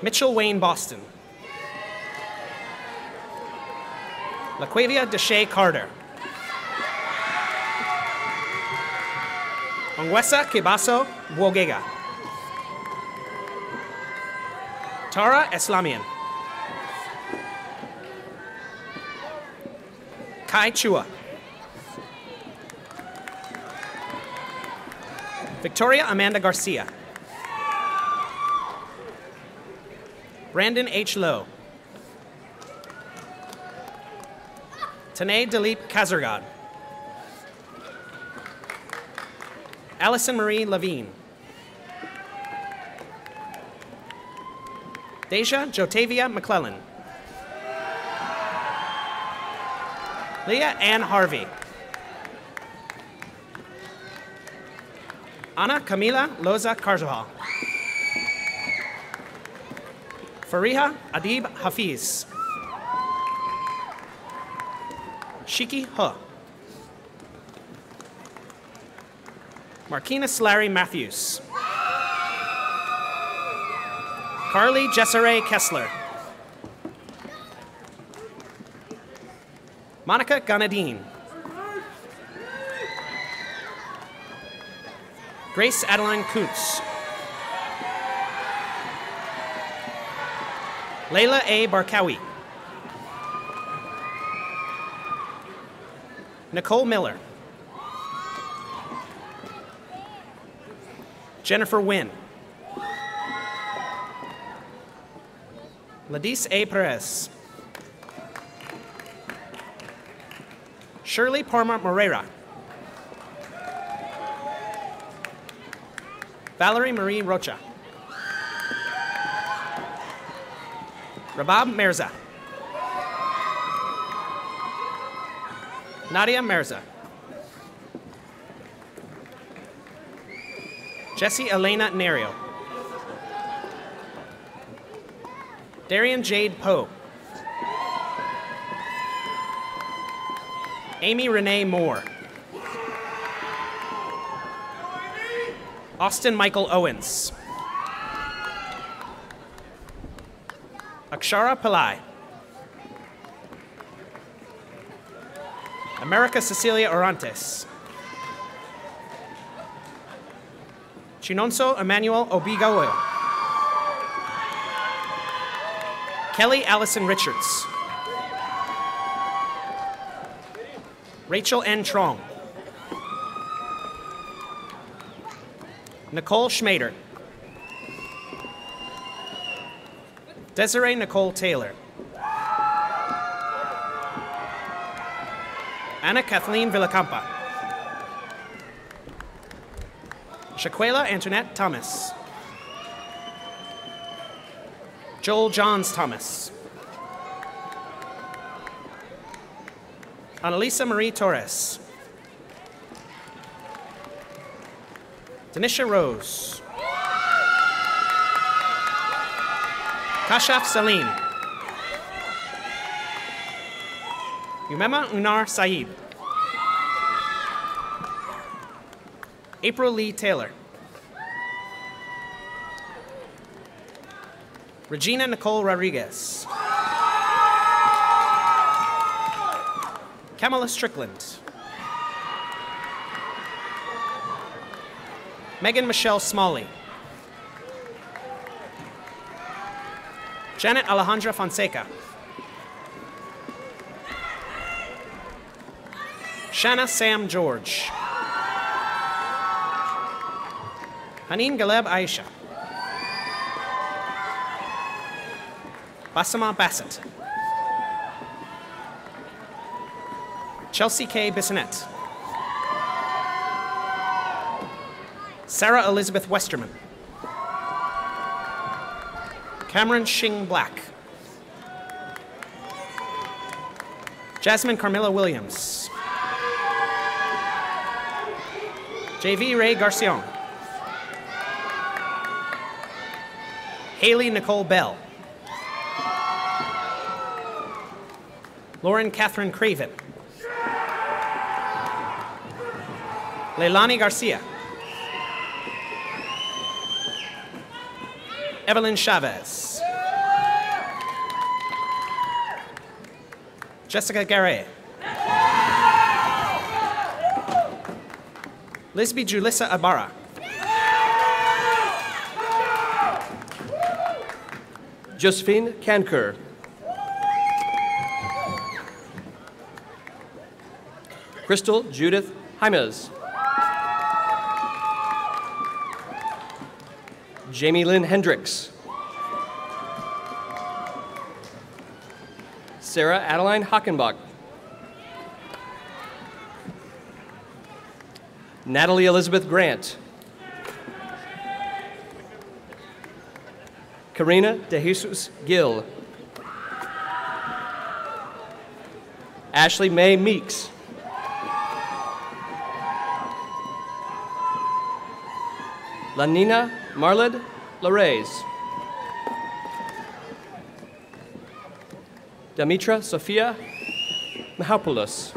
[SPEAKER 21] Mitchell Wayne Boston. LaQuavia Deshay Carter. Ongwesa Kibaso Wogega. Tara Eslamian. Kai Chua. Victoria Amanda Garcia. Brandon H. Lowe. Tanay Dilip Kazargad. Allison Marie Levine. Deja Jotavia McClellan. Leah Ann Harvey. Ana Camila Loza Carvajal. Fariha Adib Hafiz. Shiki Huh. Marquina Larry Matthews. Carly Jessere Kessler. Monica Ganadine. Grace Adeline Kuntz. Layla A. Barkawi. Nicole Miller. Jennifer Wynn. Ladis A. Perez. Shirley Parma Moreira. Valerie Marie Rocha. Rabab Mirza. Nadia Mirza. Jessie Elena Nerio. Darian Jade Poe. Amy Renee Moore. Austin Michael Owens. Akshara Pillai. America Cecilia Orantes. Chinonso Emmanuel Obigaoyo. Kelly Allison Richards. Rachel N. Trong. Nicole Schmader. Desiree Nicole Taylor. Anna Kathleen Villacampa. Shaquela Antoinette Thomas. Joel Johns Thomas. Annalisa Marie Torres. Denisha Rose. Kashaf Salim. Umema Unar Saeed. April Lee Taylor. Regina Nicole Rodriguez. Kamala Strickland. Megan Michelle Smalley. Janet Alejandra Fonseca. Shanna Sam George. Haneen Galeb Aisha. Basama Bassett. Chelsea K. Bissonette. Sarah Elizabeth Westerman. Cameron Shing Black. Jasmine Carmilla Williams. JV Ray Garcion. Haley Nicole Bell. Lauren Catherine Craven. Leilani Garcia. Evelyn Chavez. Jessica Garay. Lisby Julissa Abara.
[SPEAKER 1] Josephine Kanker. Crystal Judith Jaimes. Jamie Lynn Hendricks. Sarah Adeline Hockenbach. Natalie Elizabeth Grant. Karina De Jesus Gill. Ashley Mae Meeks. Lanina Marled Larrays. Demetra Sophia Mahopoulos.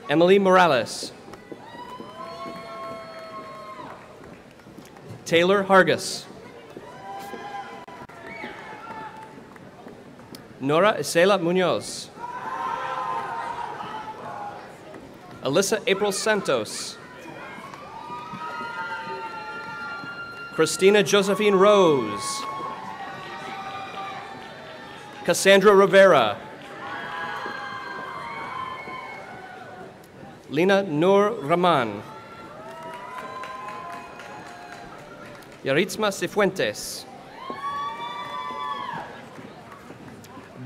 [SPEAKER 1] Emily Morales. Taylor Hargis. Nora Isela Munoz. Alyssa April Santos. Christina Josephine Rose. Cassandra Rivera. Lina Nur Rahman. Yaritzma Cifuentes.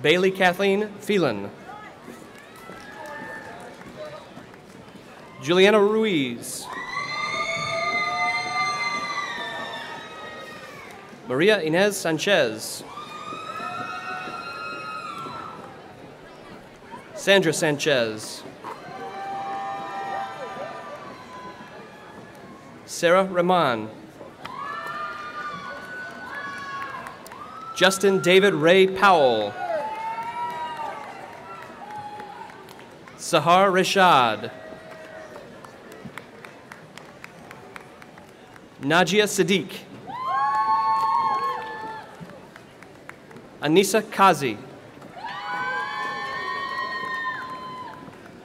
[SPEAKER 1] Bailey Kathleen Phelan. Juliana Ruiz. Maria Inez Sanchez. Sandra Sanchez. Sarah Rahman. Justin David Ray Powell. Sahar Rashad. Najia Siddiq. Anissa Kazi.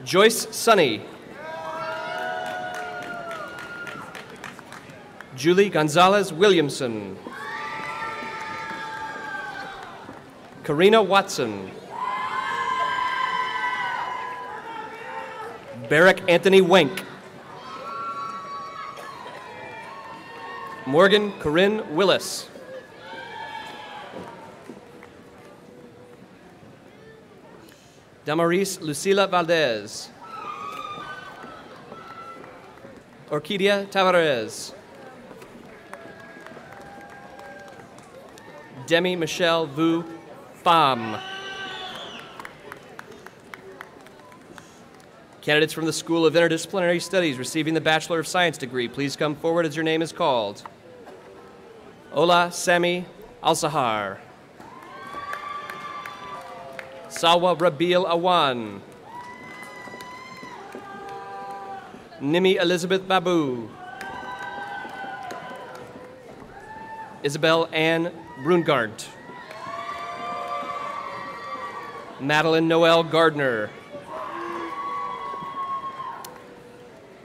[SPEAKER 1] Joyce Sunny. Julie Gonzalez Williamson. Karina Watson. Barrick Anthony Wenk. Morgan Corinne Willis. Damaris Lucila Valdez. Orquídea Tavares. Demi Michelle Vu Pham. Candidates from the School of Interdisciplinary Studies receiving the Bachelor of Science degree, please come forward as your name is called. Ola Sami Al-Sahar. Salwa Rabil Awan. Nimi Elizabeth Babu. Isabel Ann Brungart. Madeline Noel Gardner.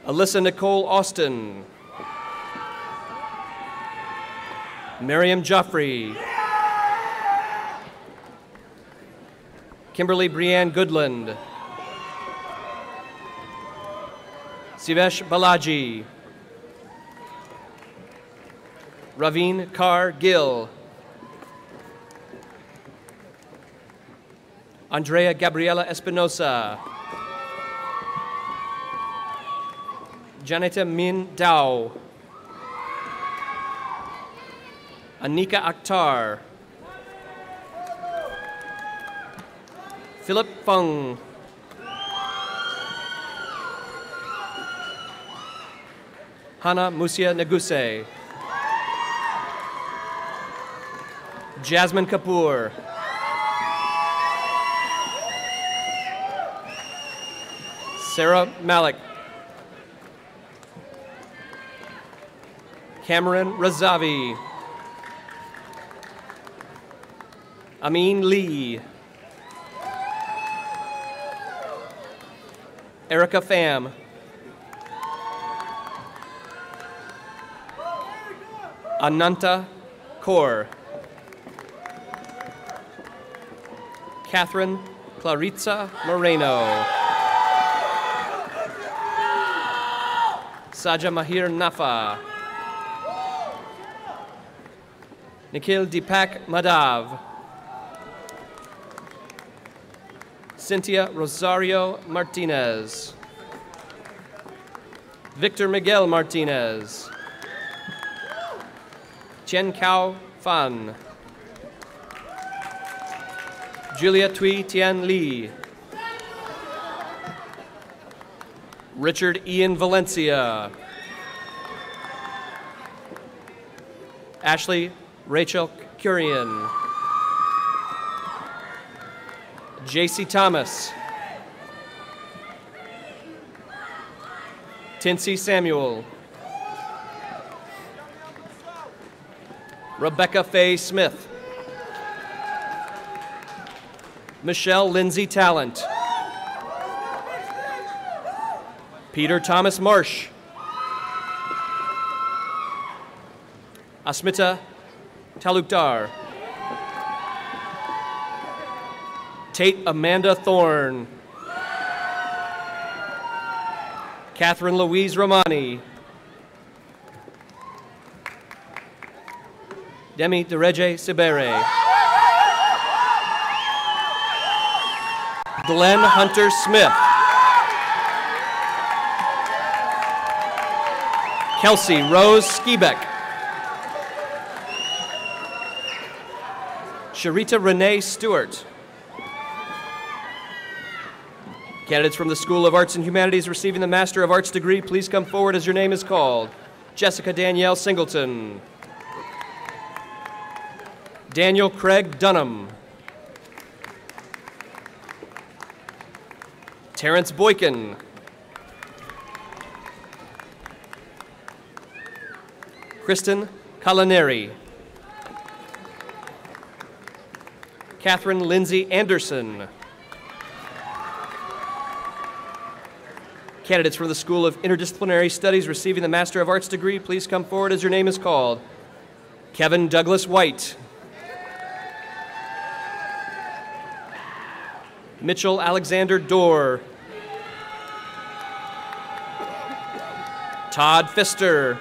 [SPEAKER 1] Alyssa Nicole Austin. Miriam Joffrey. Kimberly Brianne Goodland. Sivesh Balaji. Raveen Kaur Gill. Andrea Gabriela Espinosa. Janita Min Dao. Anika Akhtar. Philip Fung. Hana Musia Naguse. Jasmine Kapoor. Sarah Malik. Cameron Razavi. Amin Lee. Erica Pham. Ananta Kaur. Catherine Claritza Moreno. Saja Mahir Nafa. Nikhil Deepak Madhav. Cynthia Rosario Martinez. Victor Miguel Martinez. Chen Cao Fan. Julia Tui Tian Lee. Richard Ian Valencia. Ashley Rachel Curian. J.C. Thomas. Tinsy Samuel. Rebecca Faye Smith. Michelle Lindsay Talent. Peter Thomas Marsh. Asmita Talukdar. Tate Amanda Thorne. Catherine Louise Romani. Demi Dereje Sibere. Glenn Hunter Smith. Kelsey Rose Skibeck. Sharita Renee Stewart. Candidates from the School of Arts and Humanities receiving the Master of Arts degree, please come forward as your name is called. Jessica Danielle Singleton. Daniel Craig Dunham. Terrence Boykin. Kristen Calineri. Catherine Lindsay Anderson. Candidates for the School of Interdisciplinary Studies receiving the Master of Arts degree, please come forward as your name is called. Kevin Douglas White. Mitchell Alexander Dorr. Todd Pfister.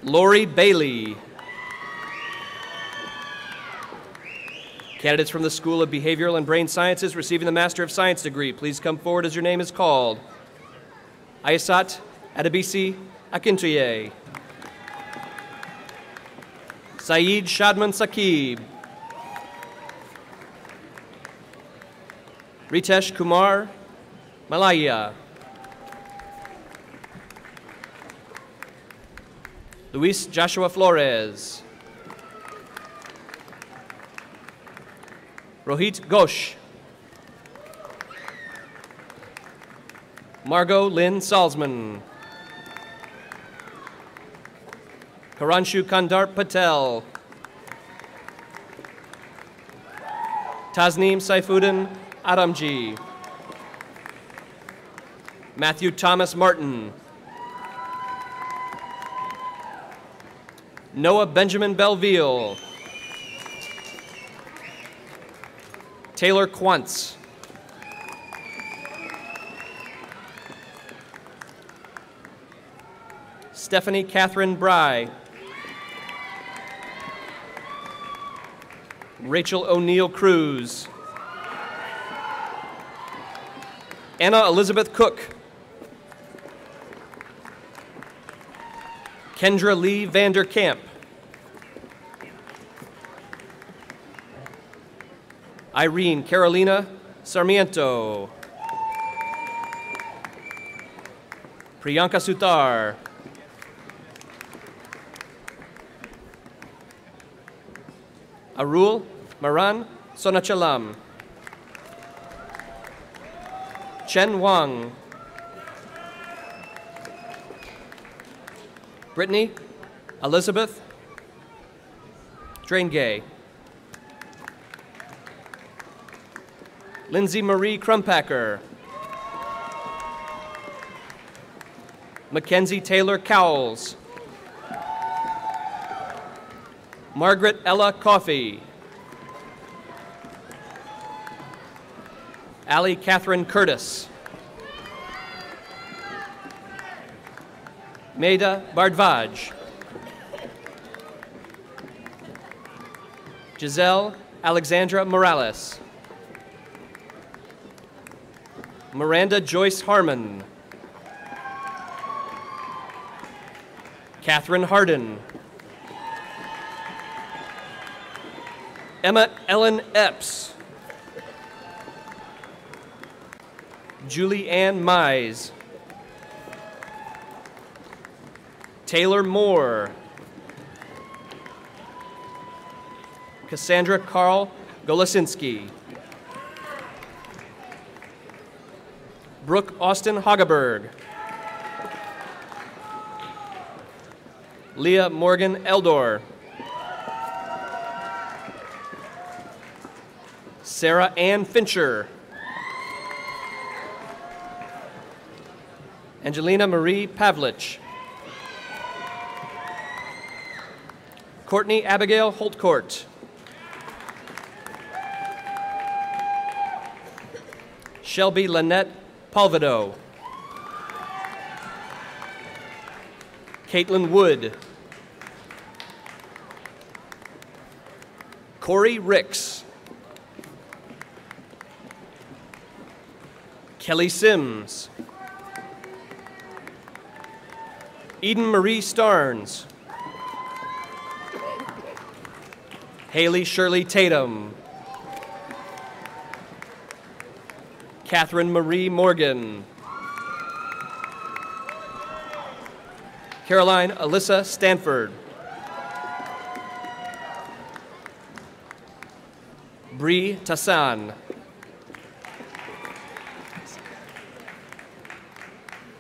[SPEAKER 1] Lori Bailey. Candidates from the School of Behavioral and Brain Sciences receiving the Master of Science degree, please come forward as your name is called. Ayasat Adebisi Akintoye. Saeed Shadman Saqib. Ritesh Kumar Malaya. Luis Joshua Flores. Rohit Ghosh. Margot Lynn Salzman. Karanshu Kandar Patel. Tasneem Saifuddin Adamji. Matthew Thomas Martin. Noah Benjamin Belville. Taylor Quantz. Stephanie Catherine Bry. Rachel O'Neill Cruz. Anna Elizabeth Cook. Kendra Lee Vanderkamp. Irene Carolina Sarmiento. Priyanka Sutar. Arul Maran Sonachalam. Chen Wang. Brittany Elizabeth Draingay. Lindsay Marie Crumpacker. Mackenzie Taylor Cowles. Margaret Ella Coffey. Allie Catherine Curtis. Maida Bardvaj. Giselle Alexandra Morales. Miranda Joyce Harmon. Catherine Hardin. Emma Ellen Epps. Julie Ann Mize. Taylor Moore. Cassandra Carl Golasinski. Brooke Austin Hageberg. Leah Morgan Eldor. Sarah Ann Fincher. Angelina Marie Pavlich. Courtney Abigail Holtcourt. Shelby Lynette Palvido. Caitlin Wood. Corey Ricks. Kelly Sims. Eden Marie Starnes. Haley Shirley Tatum. Catherine Marie Morgan. Caroline Alyssa Stanford. Bree Tassan.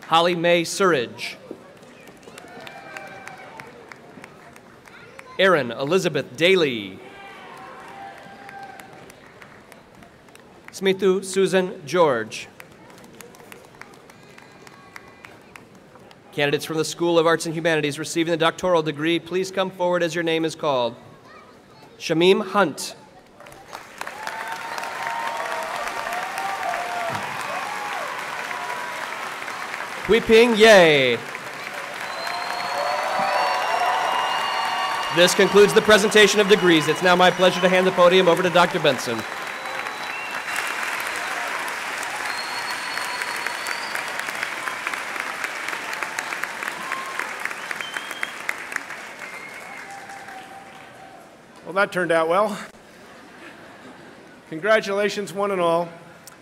[SPEAKER 1] Holly Mae Surridge. Erin Elizabeth Daly. Smithu Susan George. Candidates from the School of Arts and Humanities receiving the doctoral degree, please come forward as your name is called. Shamim Hunt. Huiping Ye. This concludes the presentation of degrees. It's now my pleasure to hand the podium over to Dr. Benson.
[SPEAKER 6] Well, that turned out well. Congratulations, one and all.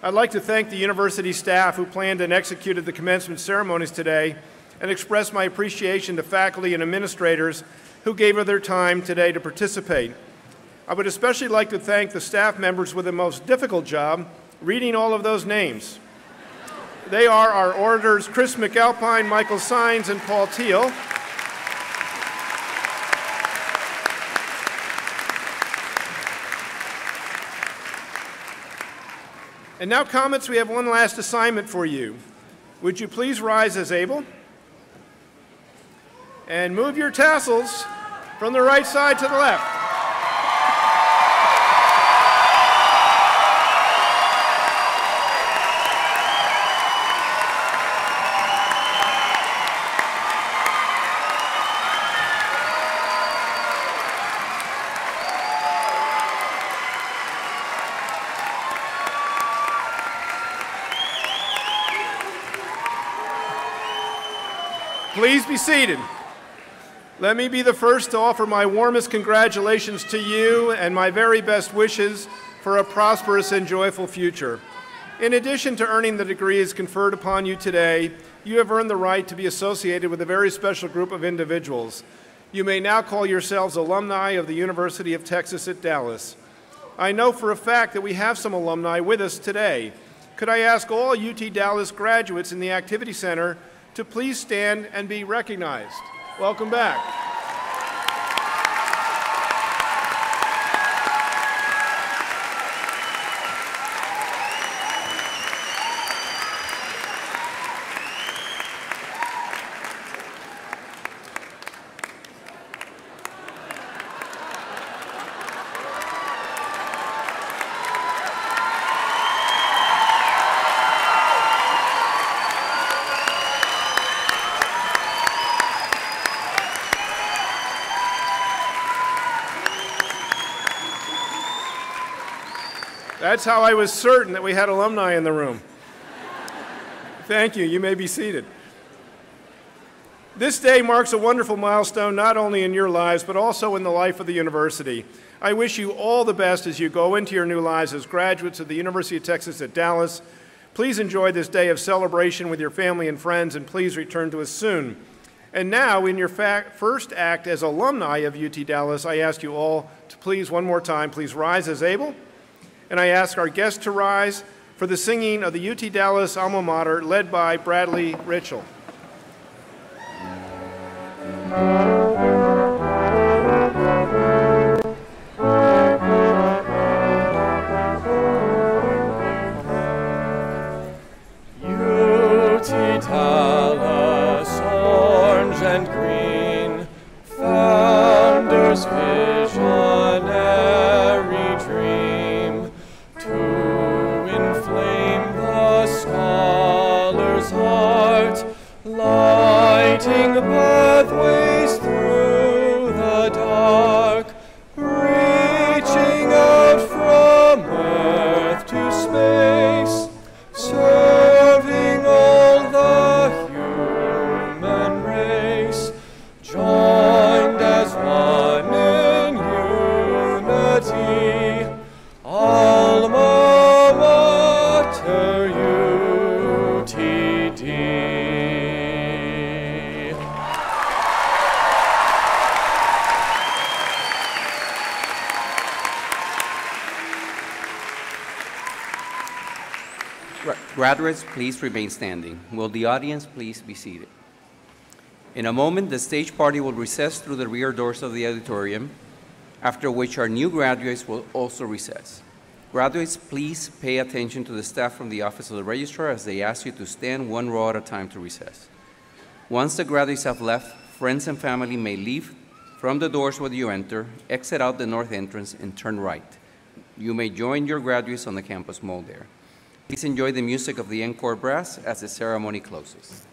[SPEAKER 6] I'd like to thank the university staff who planned and executed the commencement ceremonies today and express my appreciation to faculty and administrators who gave of their time today to participate. I would especially like to thank the staff members with the most difficult job, reading all of those names. They are our orators Chris McAlpine, Michael Sines, and Paul Teal. And now, comments, we have one last assignment for you. Would you please rise as able? And move your tassels from the right side to the left. Please be seated. Let me be the first to offer my warmest congratulations to you and my very best wishes for a prosperous and joyful future. In addition to earning the degrees conferred upon you today, you have earned the right to be associated with a very special group of individuals. You may now call yourselves alumni of the University of Texas at Dallas. I know for a fact that we have some alumni with us today. Could I ask all UT Dallas graduates in the Activity Center to please stand and be recognized? Welcome back. That's how I was certain that we had alumni in the room. Thank you. You may be seated. This day marks a wonderful milestone not only in your lives, but also in the life of the university. I wish you all the best as you go into your new lives as graduates of the University of Texas at Dallas. Please enjoy this day of celebration with your family and friends, and please return to us soon. And now, in your first act as alumni of UT Dallas, I ask you all to please, one more time, please rise as able. And I ask our guests to rise for the singing of the UT Dallas alma mater, led by Bradley Ritchell.
[SPEAKER 3] and green, founder's visionary dream, to inflame the scholar's heart, lighting pathways through the dark, reaching out from earth to space, serving all the human race, joined as one in unity, Alma Mater UTD.
[SPEAKER 2] Graduates, please remain standing. Will the audience please be seated? In a moment, the stage party will recess through the rear doors of the auditorium, after which our new graduates will also recess. Graduates, please pay attention to the staff from the Office of the Registrar as they ask you to stand one row at a time to recess. Once the graduates have left, friends and family may leave from the doors where you enter, exit out the north entrance, and turn right. You may join your graduates on the campus mall there. Please enjoy the music of the Encore Brass as the ceremony closes.